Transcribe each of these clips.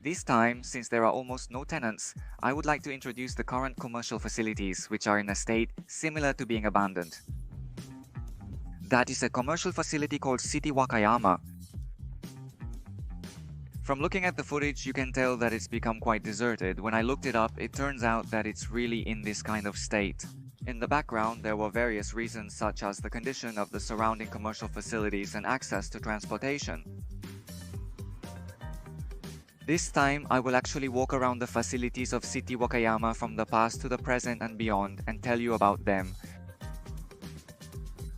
This time, since there are almost no tenants, I would like to introduce the current commercial facilities which are in a state similar to being abandoned. That is a commercial facility called CiTY Wakayama. From looking at the footage, you can tell that it's become quite deserted. When I looked it up, it turns out that it's really in this kind of state. In the background, there were various reasons such as the condition of the surrounding commercial facilities and access to transportation. This time, I will actually walk around the facilities of CiTY Wakayama from the past to the present and beyond and tell you about them.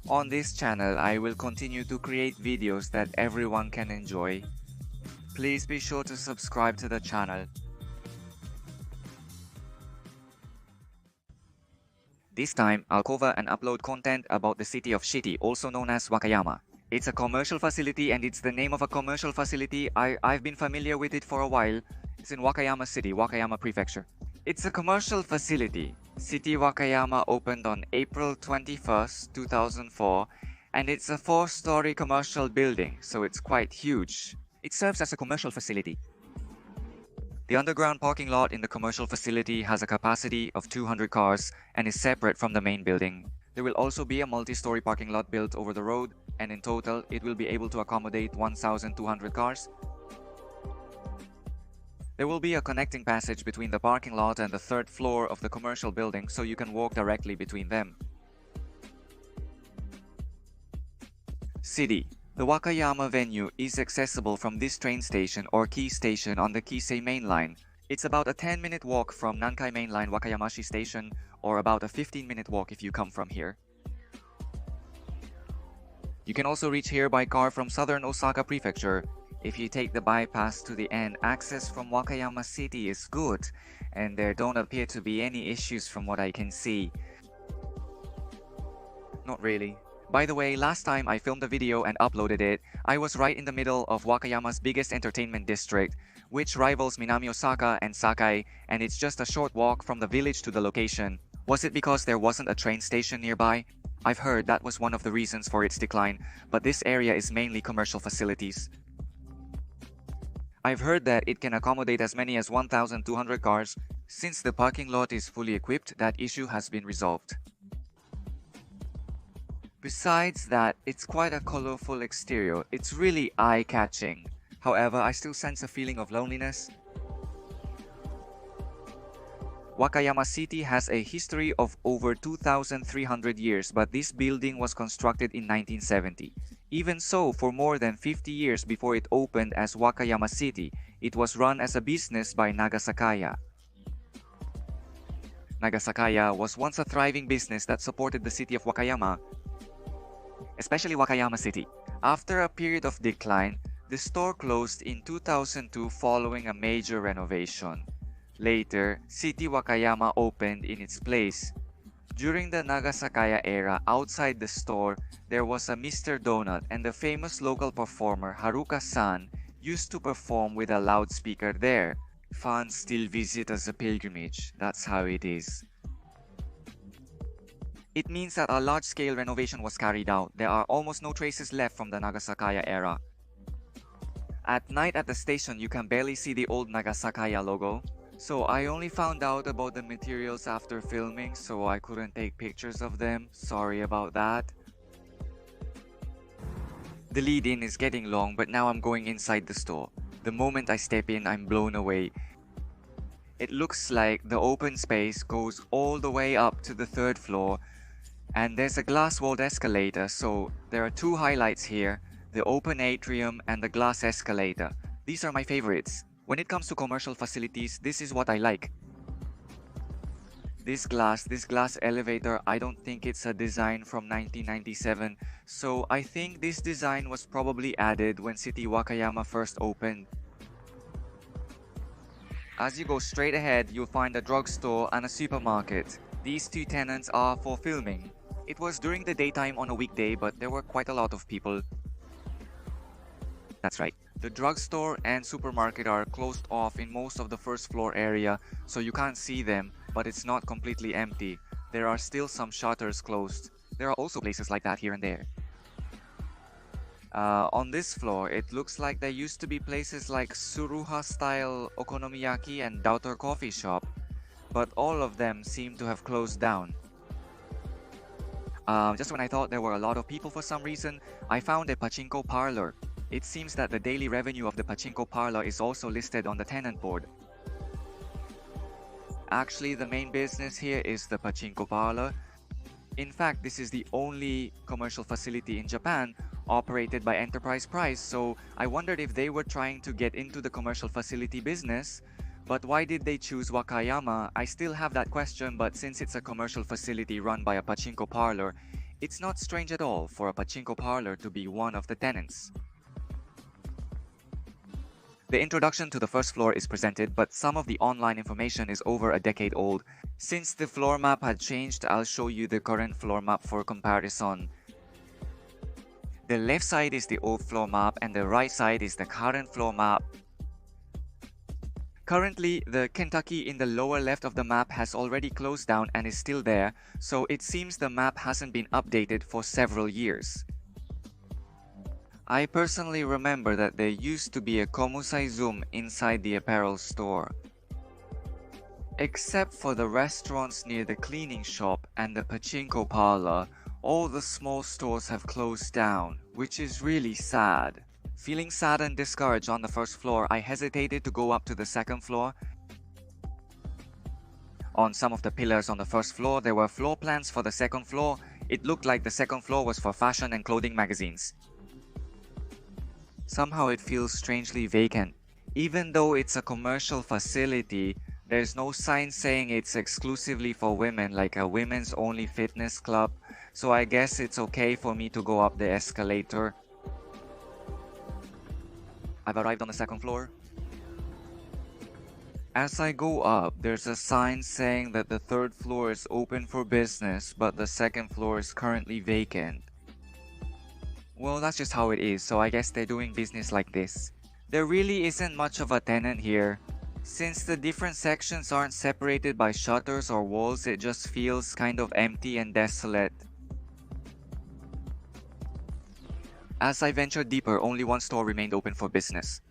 On this channel, I will continue to create videos that everyone can enjoy. Please be sure to subscribe to the channel. This time, I'll cover and upload content about the city of CiTY, also known as Wakayama. It's a commercial facility and it's the name of a commercial facility. I've been familiar with it for a while. It's in Wakayama City, Wakayama Prefecture. It's a commercial facility. CiTY Wakayama opened on April 21st, 2004, and it's a 4-story commercial building, so it's quite huge. It serves as a commercial facility. The underground parking lot in the commercial facility has a capacity of 200 cars and is separate from the main building. There will also be a multi-story parking lot built over the road, and in total, it will be able to accommodate 1,200 cars. There will be a connecting passage between the parking lot and the 3rd floor of the commercial building, so you can walk directly between them. City. The Wakayama venue is accessible from this train station or key station on the Kisei Main Line. It's about a 10-minute walk from Nankai Main Line Wakayamashi Station, or about a 15-minute walk if you come from here. You can also reach here by car from southern Osaka Prefecture. If you take the bypass to the end, access from Wakayama City is good, and there don't appear to be any issues from what I can see. Not really. By the way, last time I filmed a video and uploaded it, I was right in the middle of Wakayama's biggest entertainment district, which rivals Minami Osaka and Sakai, and it's just a short walk from the village to the location. Was it because there wasn't a train station nearby? I've heard that was one of the reasons for its decline, but this area is mainly commercial facilities. I've heard that it can accommodate as many as 1,200 cars. Since the parking lot is fully equipped, that issue has been resolved. Besides that, it's quite a colorful exterior. It's really eye-catching. However, I still sense a feeling of loneliness. Wakayama City has a history of over 2,300 years, but this building was constructed in 1970. Even so, for more than 50 years before it opened as Wakayama City, it was run as a business by Nagasakaya. Nagasakaya was once a thriving business that supported the city of Wakayama, especially Wakayama City. After a period of decline, the store closed in 2002 following a major renovation. Later, CiTY Wakayama opened in its place. During the Nagasakaya era, outside the store, there was a Mr. Donut, and the famous local performer Haruka-san used to perform with a loudspeaker there. Fans still visit as a pilgrimage. That's how it is. It means that a large-scale renovation was carried out. There are almost no traces left from the Nagasakaya era. At night at the station, you can barely see the old Nagasakaya logo. So I only found out about the materials after filming, so I couldn't take pictures of them. Sorry about that. The lead-in is getting long, but now I'm going inside the store. The moment I step in, I'm blown away. It looks like the open space goes all the way up to the 3rd floor, and there's a glass-walled escalator, so there are 2 highlights here, the open atrium and the glass escalator. These are my favorites. When it comes to commercial facilities, this is what I like. This glass elevator, I don't think it's a design from 1997, so I think this design was probably added when CiTY Wakayama first opened. As you go straight ahead, you'll find a drugstore and a supermarket. These 2 tenants are for filming. It was during the daytime on a weekday, but there were quite a lot of people. That's right. The drugstore and supermarket are closed off in most of the 1st floor area, so you can't see them, but it's not completely empty. There are still some shutters closed. There are also places like that here and there. On this floor, it looks like there used to be places like Suruha-style okonomiyaki and Doubter coffee shop, but all of them seem to have closed down. Just when I thought there were a lot of people for some reason, I found a pachinko parlor. It seems that the daily revenue of the pachinko parlor is also listed on the tenant board. Actually, the main business here is the pachinko parlor. In fact, this is the only commercial facility in Japan operated by Enterprise Price, so I wondered if they were trying to get into the commercial facility business. But why did they choose Wakayama? I still have that question, but since it's a commercial facility run by a pachinko parlor, it's not strange at all for a pachinko parlor to be one of the tenants. The introduction to the first floor is presented, but some of the online information is over a decade old. Since the floor map had changed, I'll show you the current floor map for comparison. The left side is the old floor map and the right side is the current floor map. Currently, the Kentucky in the lower left of the map has already closed down and is still there, so it seems the map hasn't been updated for several years. I personally remember that there used to be a Komusai Zoom inside the apparel store. Except for the restaurants near the cleaning shop and the pachinko parlor, all the small stores have closed down, which is really sad. Feeling sad and discouraged on the first floor, I hesitated to go up to the second floor. On some of the pillars on the first floor, there were floor plans for the second floor. It looked like the second floor was for fashion and clothing magazines. Somehow it feels strangely vacant. Even though it's a commercial facility, there's no sign saying it's exclusively for women, like a women's only fitness club, so I guess it's okay for me to go up the escalator. I've arrived on the second floor. As I go up, there's a sign saying that the third floor is open for business, but the second floor is currently vacant. Well, that's just how it is, so I guess they're doing business like this. There really isn't much of a tenant here. Since the different sections aren't separated by shutters or walls, it just feels kind of empty and desolate. As I ventured deeper, only one store remained open for business.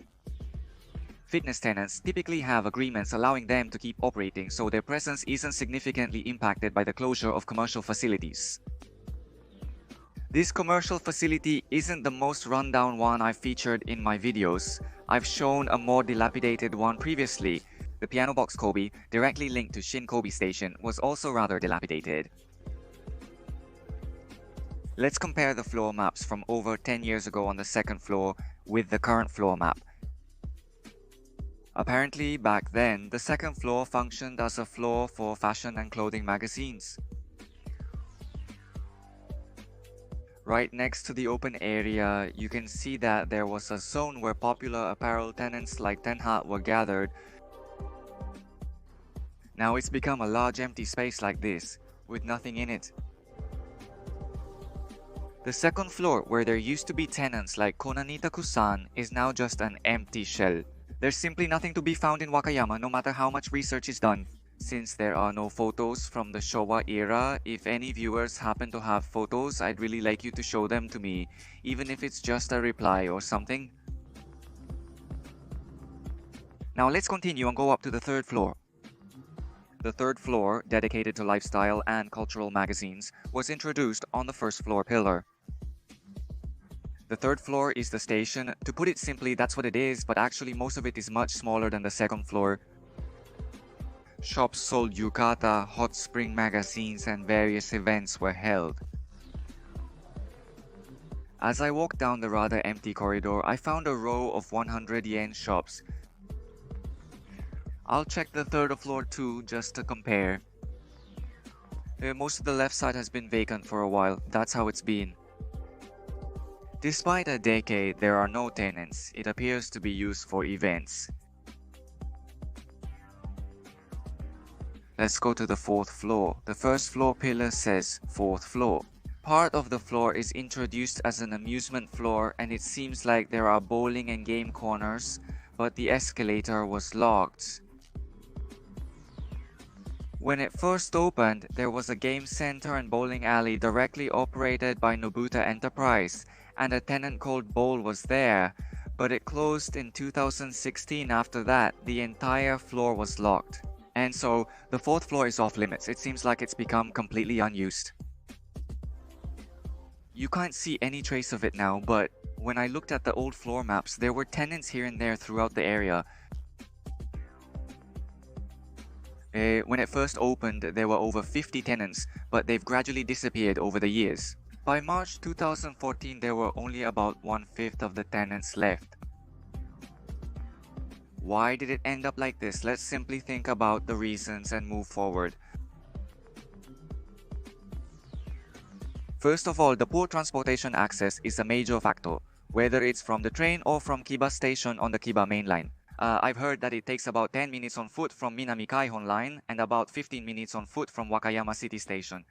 Fitness tenants typically have agreements allowing them to keep operating, so their presence isn't significantly impacted by the closure of commercial facilities. This commercial facility isn't the most rundown one I've featured in my videos. I've shown a more dilapidated one previously. The piano box Kobe, directly linked to Shin Kobe Station, was also rather dilapidated. Let's compare the floor maps from over 10 years ago on the second floor with the current floor map. Apparently, back then, the second floor functioned as a floor for fashion and clothing magazines. Right next to the open area, you can see that there was a zone where popular apparel tenants like Tenha were gathered. Now it's become a large empty space like this, with nothing in it. The second floor, where there used to be tenants like Konanita-kusan, is now just an empty shell. There's simply nothing to be found in Wakayama no matter how much research is done. Since there are no photos from the Showa era, if any viewers happen to have photos, I'd really like you to show them to me, even if it's just a reply or something. Now let's continue and go up to the third floor. The third floor, dedicated to lifestyle and cultural magazines, was introduced on the first floor pillar. The third floor is the station. To put it simply, that's what it is, but actually most of it is much smaller than the second floor. Shops sold yukata, hot spring magazines, and various events were held. As I walked down the rather empty corridor, I found a row of 100 yen shops. I'll check the third floor too, just to compare. Most of the left side has been vacant for a while, that's how it's been. Despite a decade, there are no tenants. It appears to be used for events. Let's go to the fourth floor. The first floor pillar says fourth floor. Part of the floor is introduced as an amusement floor, and it seems like there are bowling and game corners, but the escalator was locked. When it first opened, there was a game center and bowling alley directly operated by Nobuta Enterprise, and a tenant called Bowl was there, but it closed in 2016. After that, the entire floor was locked. And so, the fourth floor is off limits. It seems like it's become completely unused. You can't see any trace of it now, but when I looked at the old floor maps, there were tenants here and there throughout the area. When it first opened, there were over 50 tenants, but they've gradually disappeared over the years. By March 2014, there were only about 1/5 of the tenants left. Why did it end up like this? Let's simply think about the reasons and move forward. First of all, the poor transportation access is a major factor, whether it's from the train or from Kiba Station on the Kiba main line. I've heard that it takes about 10 minutes on foot from Minami Kaihon line and about 15 minutes on foot from Wakayama City Station.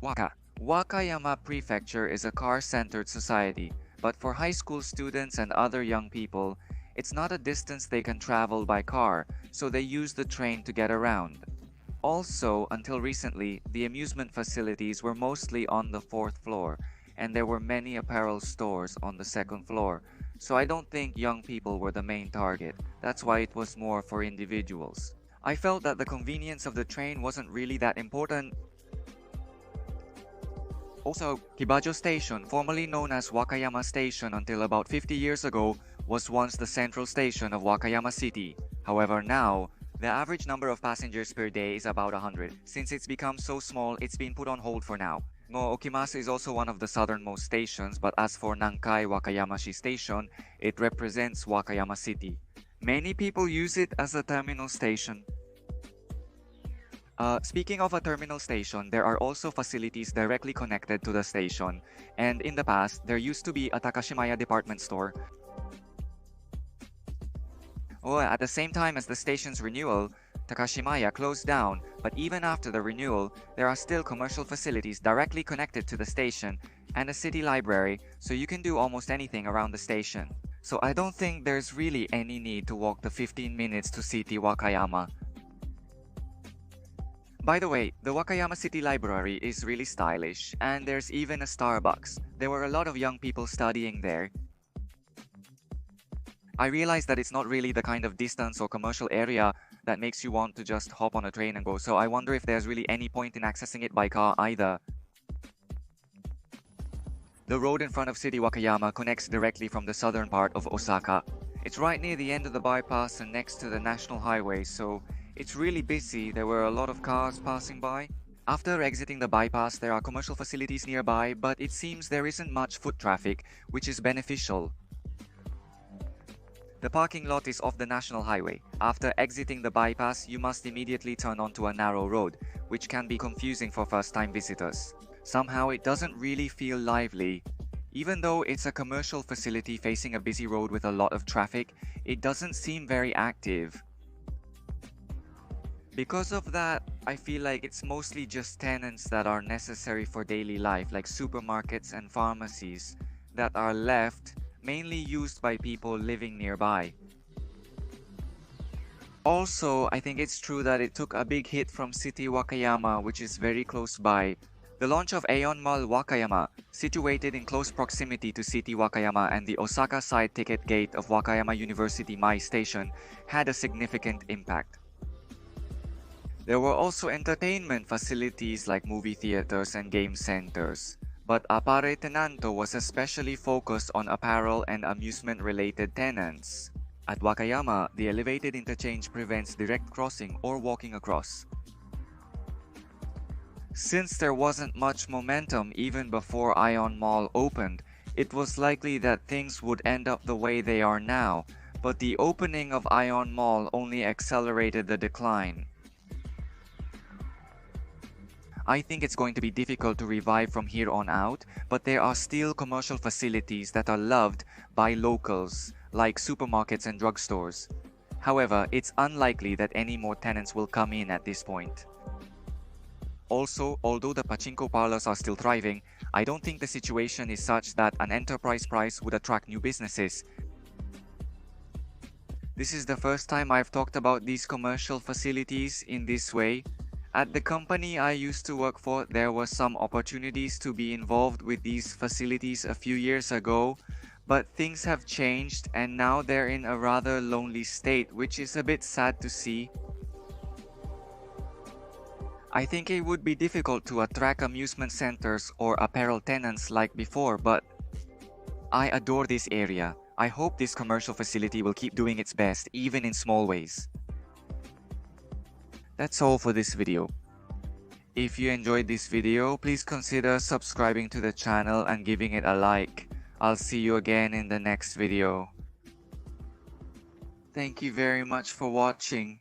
Wakayama Prefecture is a car-centered society, but for high school students and other young people, it's not a distance they can travel by car, so they use the train to get around. Also, until recently, the amusement facilities were mostly on the 4th floor, and there were many apparel stores on the 2nd floor, so I don't think young people were the main target. That's why it was more for individuals. I felt that the convenience of the train wasn't really that important. Also, Kibajo Station, formerly known as Wakayama Station until about 50 years ago, was once the central station of Wakayama City. However, now, the average number of passengers per day is about 100. Since it's become so small, it's been put on hold for now. Okimasu is also one of the southernmost stations, but as for Nankai Wakayamashi Station, it represents Wakayama City. Many people use it as a terminal station. Speaking of a terminal station, there are also facilities directly connected to the station, and in the past, there used to be a Takashimaya department store. At the same time as the station's renewal, Takashimaya closed down, but even after the renewal, there are still commercial facilities directly connected to the station and a city library, so you can do almost anything around the station. So I don't think there's really any need to walk the 15 minutes to CiTY Wakayama. By the way, the Wakayama City Library is really stylish, and there's even a Starbucks. There were a lot of young people studying there. I realized that it's not really the kind of distance or commercial area that makes you want to just hop on a train and go, so I wonder if there's really any point in accessing it by car either. The road in front of CiTY Wakayama connects directly from the southern part of Osaka. It's right near the end of the bypass and next to the national highway, so it's really busy. There were a lot of cars passing by. After exiting the bypass, there are commercial facilities nearby, but it seems there isn't much foot traffic, which is beneficial. The parking lot is off the national highway. After exiting the bypass, you must immediately turn onto a narrow road, which can be confusing for first-time visitors. Somehow, it doesn't really feel lively. Even though it's a commercial facility facing a busy road with a lot of traffic, it doesn't seem very active. Because of that, I feel like it's mostly just tenants that are necessary for daily life, like supermarkets and pharmacies, that are left, mainly used by people living nearby. Also, I think it's true that it took a big hit from CiTY Wakayama, which is very close by. The launch of Aeon Mall Wakayama, situated in close proximity to CiTY Wakayama and the Osaka side ticket gate of Wakayama University Mai Station, had a significant impact. There were also entertainment facilities like movie theaters and game centers. But Appare Tenanto was especially focused on apparel and amusement-related tenants. At Wakayama, the elevated interchange prevents direct crossing or walking across. Since there wasn't much momentum even before Aeon Mall opened, it was likely that things would end up the way they are now, but the opening of Aeon Mall only accelerated the decline. I think it's going to be difficult to revive from here on out, but there are still commercial facilities that are loved by locals, like supermarkets and drugstores. However, it's unlikely that any more tenants will come in at this point. Also, although the pachinko parlors are still thriving, I don't think the situation is such that an enterprise price would attract new businesses. This is the first time I've talked about these commercial facilities in this way. At the company I used to work for, there were some opportunities to be involved with these facilities a few years ago, but things have changed and now they're in a rather lonely state, which is a bit sad to see. I think it would be difficult to attract amusement centers or apparel tenants like before, but I adore this area. I hope this commercial facility will keep doing its best, even in small ways. That's all for this video. If you enjoyed this video, please consider subscribing to the channel and giving it a like. I'll see you again in the next video. Thank you very much for watching.